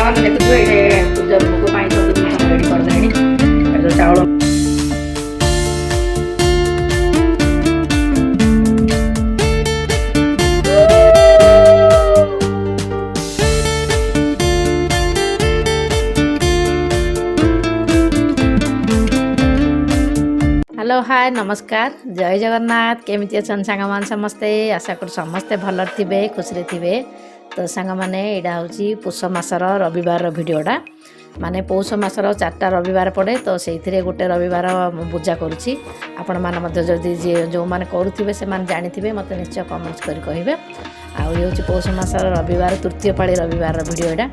सामान देखुए ये पूजा भोग सब जिन रेडी करदे चाउल हेलो हाय नमस्कार जय जगन्नाथ केमिति अछन सांगमान समस्ते आशा कर समस्ते भल थे खुशी थे। तो सांग मैंने यहाँ हूँ पुष मासर रविवार भिडटा माने पौष मासर 4टा रविवार पड़े तो से गोटे रविवार पूजा करुँची आपण मैंने जदि जो मैंने करुवे से जानी मत निश्चय कमेंट्स कर कहे आउ ये हूँ पौष मासर रविवार तृतीय पाड़ी रविवार भिडियो यहाँ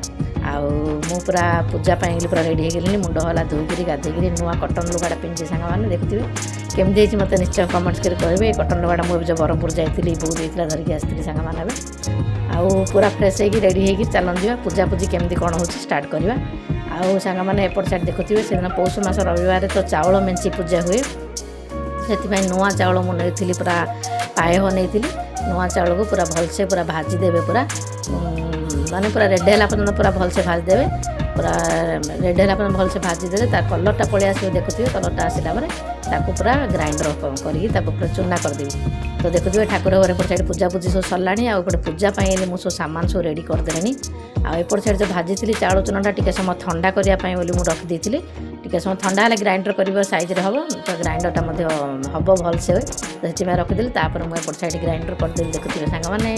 आउ मु पूरा पूजा पूरा रेडी होगली मुंड हला धोईक गाधेक नुआ कटन लुगाटा पिंधि सांग मैंने देखुए केमती मत निश्चय कमेंट्स कर कहे कटन लुगाटा मुझे ब्रह्मपुर जाइली बहुत देता धरिकी आसती सांग मैंने आउ पूरा फ्रेश होगी रेडी होगी चलन जा पूजा पूजी केमती कौन हो स्टार्ट करवा आउ सांग मैंने एपट साइड देखुए से दिन पौष मास रविवार तो चाउल मेंची पूजा हुए से नुआ चाउल मुझे पूरा पाए नहीं नुआ चाउल को पूरा भलसे पूरा भाजी देवे पूरा माने पूरा रेड है पर्यटन पूरा भलसे भाजी देवे पूरा रेड है भलसे भाजी देवे तार कलरटा पलि आस देखुए कलरटा आसला पूरा ग्राइंडर करके पूरा चूना करदेवी तो देखुए ठाकुर घर एपट साइड पूजा पूजी सब सरला आउटे पूजा मुझे सब सामान सब रेडी करदेली आउट साइड जो भाजी थी चाउल चूनाटा टे समय ठंडा करने रखी टे समय ठंडा है ग्राइंडर कर सैज हम तो ग्राइंडरटा हम भलसे से रखीदी तापर मुझे एपट साइड ग्राइंडर करदेली देखुए सांग मैंने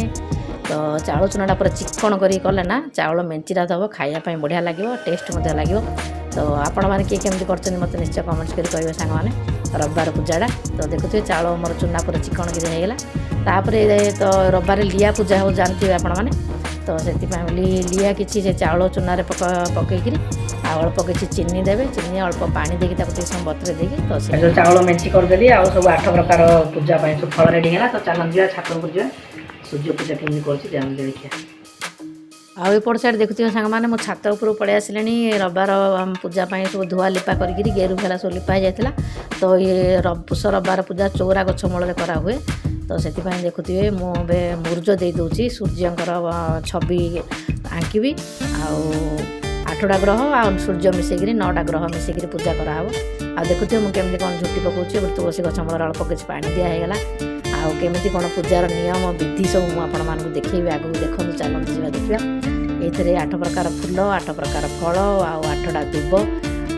तो चाउल चूनाटा पूरा चिक्कण करें ना चाउल मेंचीरा दब खायापी बढ़िया लगे टेस्ट लगे तो आपण मैंने किए केमती कर मत निश्चय कमेंट्स कर कहे सांग मैंने रविवार पूजाटा तो देखुए चाउल मोर चूना पूरा चिक्कण कि होगा तापर तो रविवार लिया पूजा हो जानते आपण मैंने तो से लिया किसी से चाउल चूना पकईकि अल्प किसी चीनी देवे चीनी अल्प पानी देकी समय बतरे देकी तो जो चाउल मेंची करदेली आ सब 8 प्रकार पूजा सब फल रेडी है तो चलन जा छात पूजा सूर्य पूजा केमी कर देखिए आउट साइड देखुए सांग मैंने मो छात उपर पड़े आसिले रविवार पूजा सब धुआ लिपा करी गेरु खेला सब लिपा जाता तो ये पुष रविवार पूजा चौरा गछ मूल करा हुए तो से देखुए मुझे मुर्ज दे दूची सूर्यंकर छवि आंकीबी आठटा ग्रह आ सूर्य मिसेक 9टा ग्रह मिसेक पूजा कराव आ देखुए मुझे केमती कौन झुटी पकाऊँ तुलसी गछ मूल अल्प किसी पा दिहला आउ केमिति कौन पूजार नियम विधि सब मुझे देखी आगू देखो चलती जा देखा ये 8 प्रकार फूल 8 प्रकार फल आठटा दुब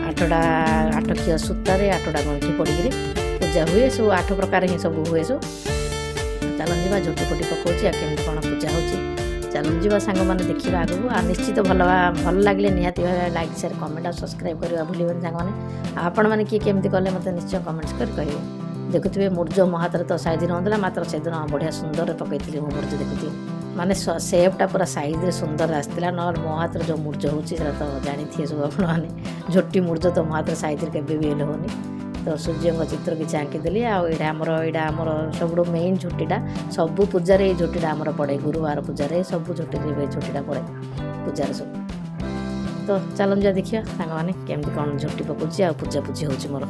8 खिया सूतार 8टा गंठी पड़ी पूजा हुए सब 8 प्रकार ही सब हुए सब चलन जा झुटी फुटी पकाऊँ केमती कौन पूजा हो चलन जा सांग मैंने देखा आगू आ निश्चित भल लगे निहाती भाव लाइक शेयर कमेंट और सब्सक्राइब करवा भूलें सांग मैंने आपण मैंने किए केमती कले मत निश्चय कमेंट्स कर कहे देखुए मुर्ज मो हाथ तो साइज ना मात्र से दिन बढ़िया सुंदर पकई मुर्ज देखुए माने सेपटा पूरा साइज सुंदर आसाला ना मो हाथ जो मुर्ज हो तो जानी थे सब आपने झोटी मुर्ज तो मो हाथ साइज के भी होनी तो सूर्य चित्र किसी आंकीदेली आमर सब मेन झोटीटा सबू पूजार ये झोटीटा आमर पड़े गुरुवार पूजार सब झोटी झोटीटा पड़े पूजार सब तो चलन जा देखिए सांग मैंने केमती कौन झोटी पकाऊँ आ पूजा पूजी हो मोर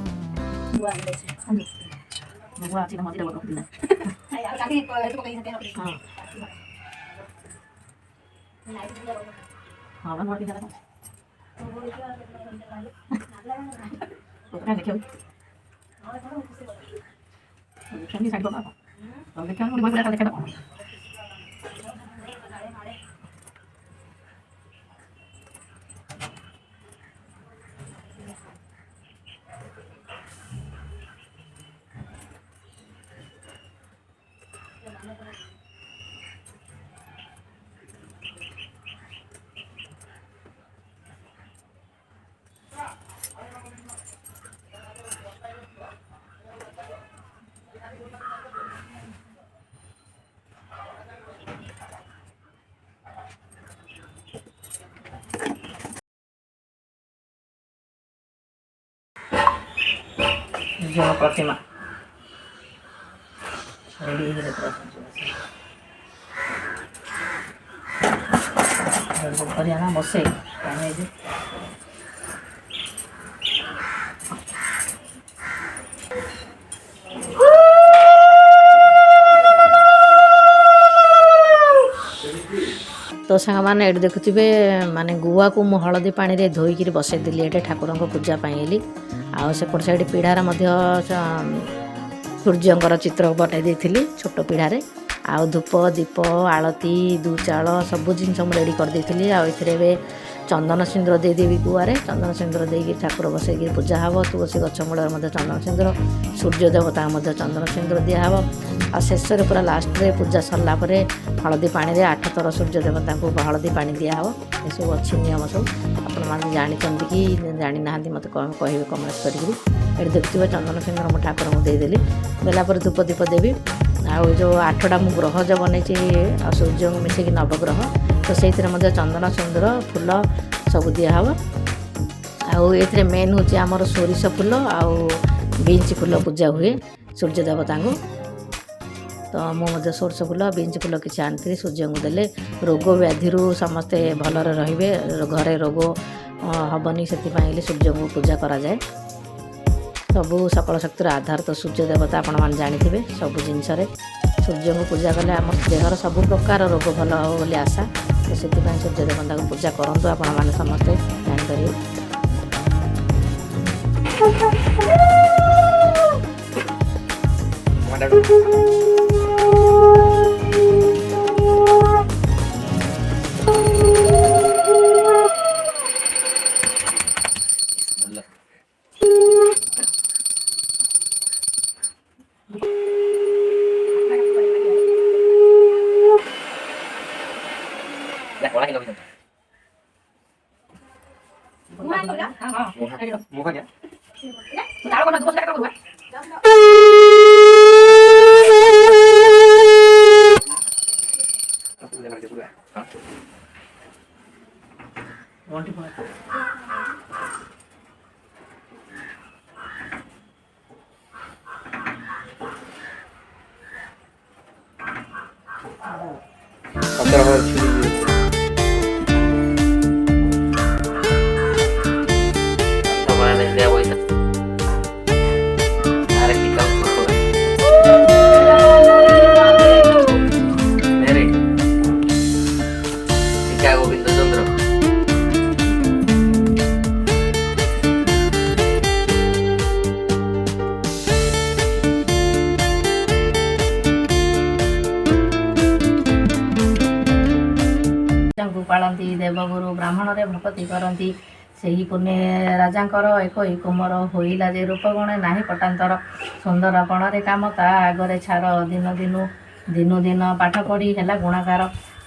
प्रतिमा रेडी पूरा बसे तो सांग मैंने ये देखुवे माने गुआ को मु हलदी पानी रे धोईकी बसईदी ये ठाकुर पूजा पाइली आउ सेपट साइड पीढ़ार सूर्यंकर चित्र बनाई देती छोट पीढ़ारे आउ धूप दीप आलती दू चाल सबू जिनस रेडी करदेली आए चंदन सिंदूर देदेवी गुआरे चंदन सिंदूर देकी ठाकुर बसैकी पूजा हे तुलसी गछ मूल चंदन सिंदूर सूर्य देवता चंदन सिंदूर दिहब आ शेष पूरा लास्ट रे पूजा सरला हलदी पानी रे 8 थर सूर्य देवता को हलदी पानी दिहब ये सब अच्छी नियम सब आपने जानते कि जानी ना मत कहे कमेंट करी देखिए चंदन सिंदूर मो ठाकुर को देदेली देलापर धूप दीप देवी आउ जो 8टा मु ग्रह जो बन सूर्य को मिसेक नवग्रह तो से चंदन सिंदूर फूल सब दिहब आउ ये मेन हूँ आमर सोरिष फूल आउ बींच फूल पूजा हुए सूर्य देवता को तो मुझे सोरिष फूल बींच फूल किसी आनी सूर्य को देले रोग व्याधि समस्ते भलरे रे घरे रोग हेनी से सूर्य को पूजा करा जाए सबू सकल शक्तिर आधार तो सूर्य देवता आपण मैंने जानी सबू जिनस सूर्य को पूजा कले आम देहर सब प्रकार रोग भल हो बोली आशा तो से सूर्य देवता को पूजा करूँ आपण मैंने समस्ते जापर पालती देवगुरु ब्राह्मण रे भक्ति करती सही पुण्य राजांकर एक कुमर होइला जे रूपगुणे नाही पटांतर सुंदर पणरे काम ता आगरे छाड़ दिनु दिन पाठ पढ़ी है गुणाकार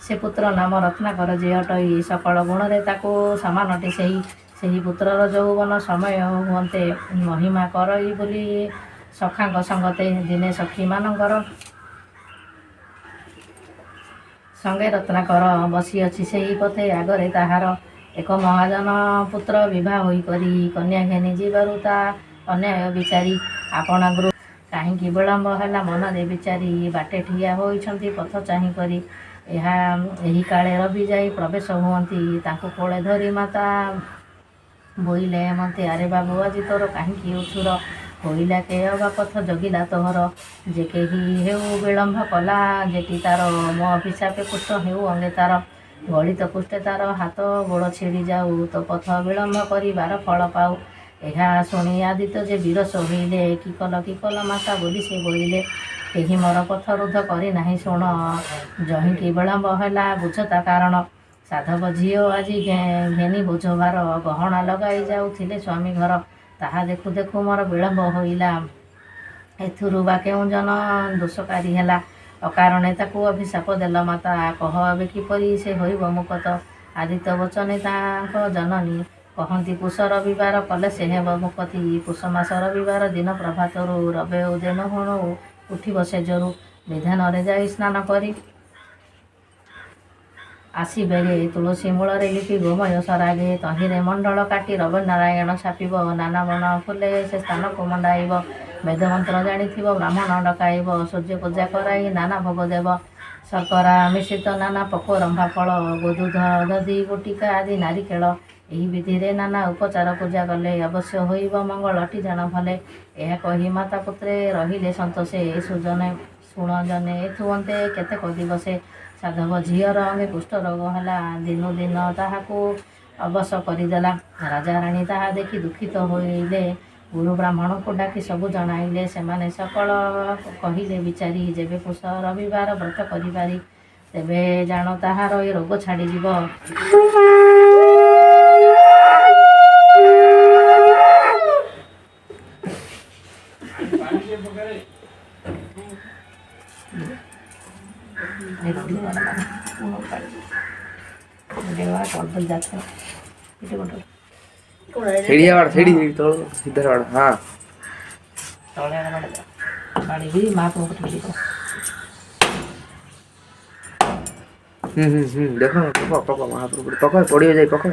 से पुत्र नाम रत्नाकर जे अटई सकल गुण रे ताको समानटे सही पुत्रर यौवन समय हुंते महिमा करई बोली सखांक संगते दिने सखी मानकर संगे रत्नाकर बसी अच्छी से पथे आगरे ताहार एक महाजन पुत्र विवाह होई करी कन्या घेनी जीवारु ता अन्याय विचारी आपना गुरु कहीं विलम्ब है मन दे विचारी बाटे ठिया होइछंती पथ चाही करी यही काले रवि जाई प्रवेश हुअंती तांको कोले धरी माता बोइले मते अरे बाबू आज तोर कहीं उछुर होइला के अबा पथ जगिला तोहर जे केही हेउ विलम्ब कला जेटी तार मो अभिशापे पुष्ट हेउ अंगे तार गलित पुष्टे तार हाथ गोड़ छिड़ी जाऊ तो पथ विलम्ब करी बार फल पाऊ यह शुणी आदित्य जे विरस होइले कि कल माता बोली से बोइले केही मोर पथ रुद्ध करी नाही शुण जहिंकी विलम्ब है बुझता कारण साधव झीओ आज घेनी बोझ भार गहना लगाई जाऊथिले स्वामी घर ताहा देखु देखु मोर विलम्ब होइला एथुरु बा केउ जन दोषकारी हैला अकारणे ताकू अभिशाप देल माता कह एबे किपरि से होइब मुकत आदित्य वचने तांको जननी कहती पुष रविवार कले से हेब मुकति पुष मास रविवार दिन प्रभातरु रवे उदेन हुणु उठिब सेजरु विधान रे जाई स्नान करी आसबे तुलसी मूल लिपि गोमय सरागे तहिरे मंडल काटी रवि नारायण छापिब नाना बण फुले से स्थान को मंडाइब वेद मंत्र जानी ब्राह्मण डकाइब सूर्य पूजा कराई नाना भोग देव शर्करा मिश्रित नाना पक्व रंभा फल गोदूध दधी गुटिका आदि नारिकेल यही विधि रे नाना उपचार पूजा कले अवश्य होइब मंगल टी जान भले यह कही माता पुत्रे रहिले सन्तोषे सुजने शुण जने एथुअंते केतेक दिवसे ସାଧବ ଝିଅର ଅଙ୍ଗେ କୁଷ୍ଠ ରୋଗ ହେଲା। ଦିନୁ ଦିନ ତାହାକୁ ଅବଶ କରିଦେଲା। ରାଜାରାଣୀ ତାହା ଦେଖି ଦୁଃଖିତ ହୋଇଲେ। ଗୁରୁ ବ୍ରାହ୍ମଣଙ୍କୁ ଡାକି ସବୁ ଜଣାଇଲେ। ସେମାନେ ସକଳ କହିଲେ ବିଚାରି, ଯେବେ ପୁଷ ରବିବାର ବ୍ରତ କରିପାରି ତେବେ ଜାଣ ତାହାର ଏ ରୋଗ ଛାଡ଼ିଯିବ। देखो पको महाप्रभु पको पड़ियो जाई पको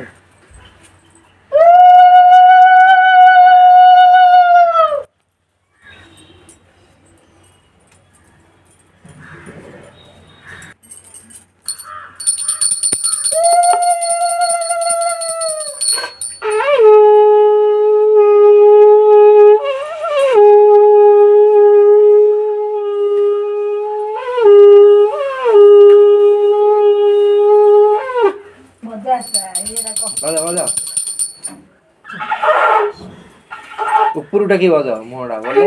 ऊपर की बजा मोड़ा बोले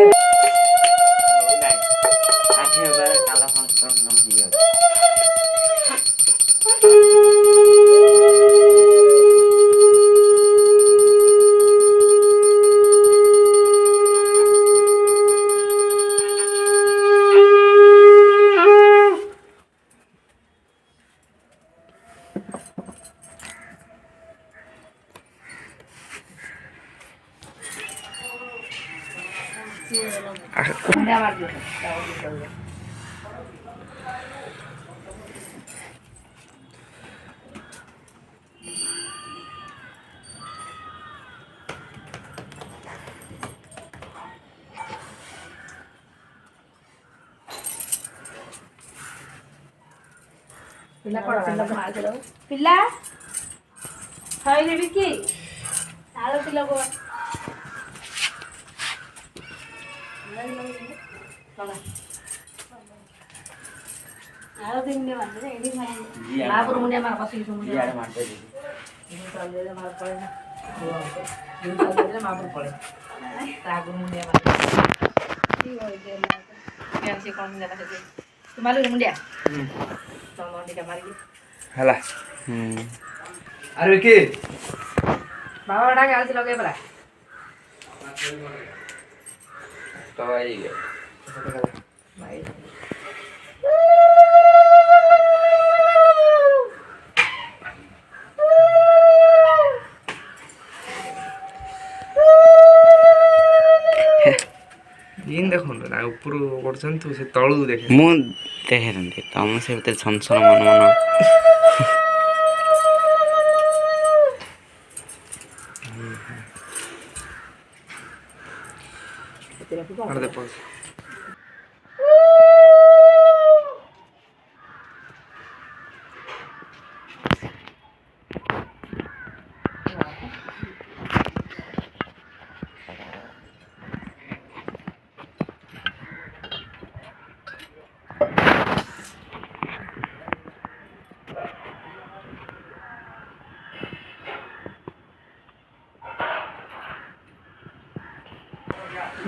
पिला खाइले कि आलो पिला को आलो दिन में मारते एडी मार महापुर मुंडिया मार पसी मुंडिया यार मारते दिन चल दे मार पड़े ना दिन चल दे महापुर पड़े तागुर मुंडिया मार की हो दे ना क्या से कौन जगह से तुम्हारे मुंडिया तो मुंडी का मार हला अरे के बाबा डाके आलसी लगे परा तो आई भाई इन देखो ना ऊपर करछन तो से तळु देखे मु देखे रंदे तम से भीतर संसन मन मन अरे देखो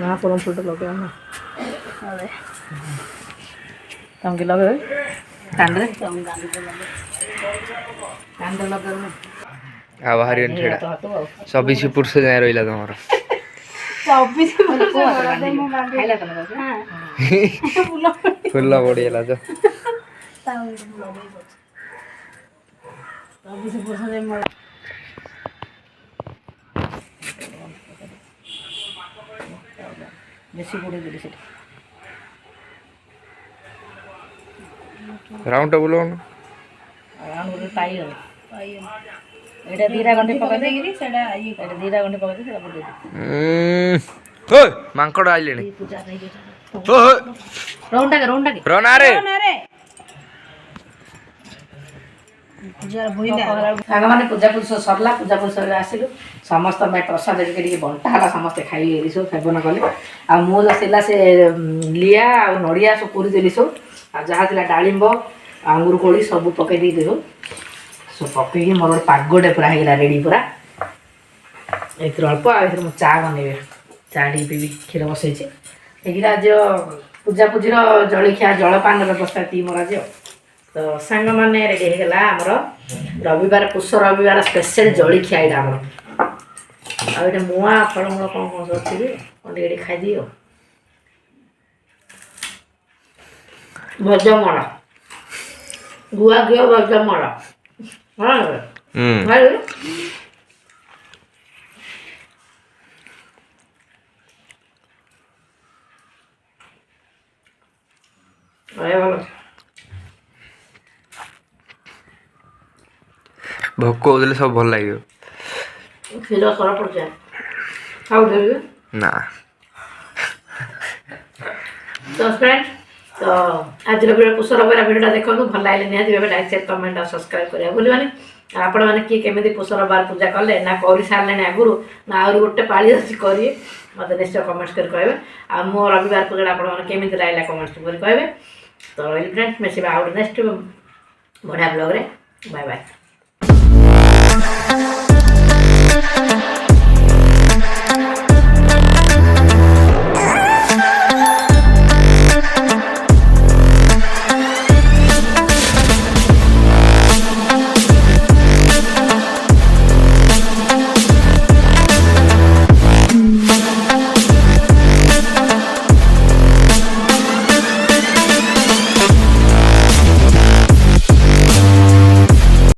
महापुरम फुट लगे ना अरे तुम के लगे कांडरे कांडरे लगे ना आ बाहरी ठेडा 24 पुरुष जाय रहिला तमरो 24 पुरुष खाइला तने हां फुल्ला बढियाला जो 24 पुरुष जे म बेसी गुडी दिली से राउंड बोलो राउंड पाई एटा दीरा गंडी पका दे गिरी सेडा एटा दीरा गंडी पका दे सेडा बोल दे ओय मांकड़ आइलेनी पूजा नहीं ओय राउंड के रोना रे पूजा भइला आगा माने पूजा पुरुष सरला पूजा पुरुष रे आसिलु समस्त मैं प्रसाद के बंटा हला समस्त खाई एलिसो सेवन कले आ मो जसिला से लिया आ नडिया सो पूरी देलिसो आ जहा तिला डालिंब अंगूर कोली सब पकई देदेव सब पकईकि मोर गोटे पागटे पूरा होगा रेडी पूरा एथर अल्प आ चा बनइबे चा टी पीबी क्षीर बसई आज पूजा पूजीर जलखिया जलपान व्यवस्था ती मोर आज तो सांग मैंने रेडी होगा आमर रविवार पुष रविवार स्पेशल जलखिया यहाँ आम आटे मुआ फलमूल कौन कौन सब अच्छी कौन टे खाईदी भजमड़ गुआ घी भजमड़ हाँ भल भोक होले सब भल लगे क्षीर सर पड़ खाऊ ना तो फ्रेंड्स तो आज पुष रविवार भिडियो देखो भल लगे निहाती भाव लाइक शेयर कमेंट और सब्सक्राइब करा भूलवानी आपण मैंने किए केमी पुष रविवार पूजा कले ना कर सारे आगुरी ना आहरी गोटे पाली अच्छी करेंगे मत निश्चय कमेंट्स कर कहे आ मो रविवार पूजा आपमि लगला कमेंट्स कर कहे तो रही फ्रेंड्स मिसवा आउट नेक्स्ट बढ़िया ब्लॉग रे बाय बाय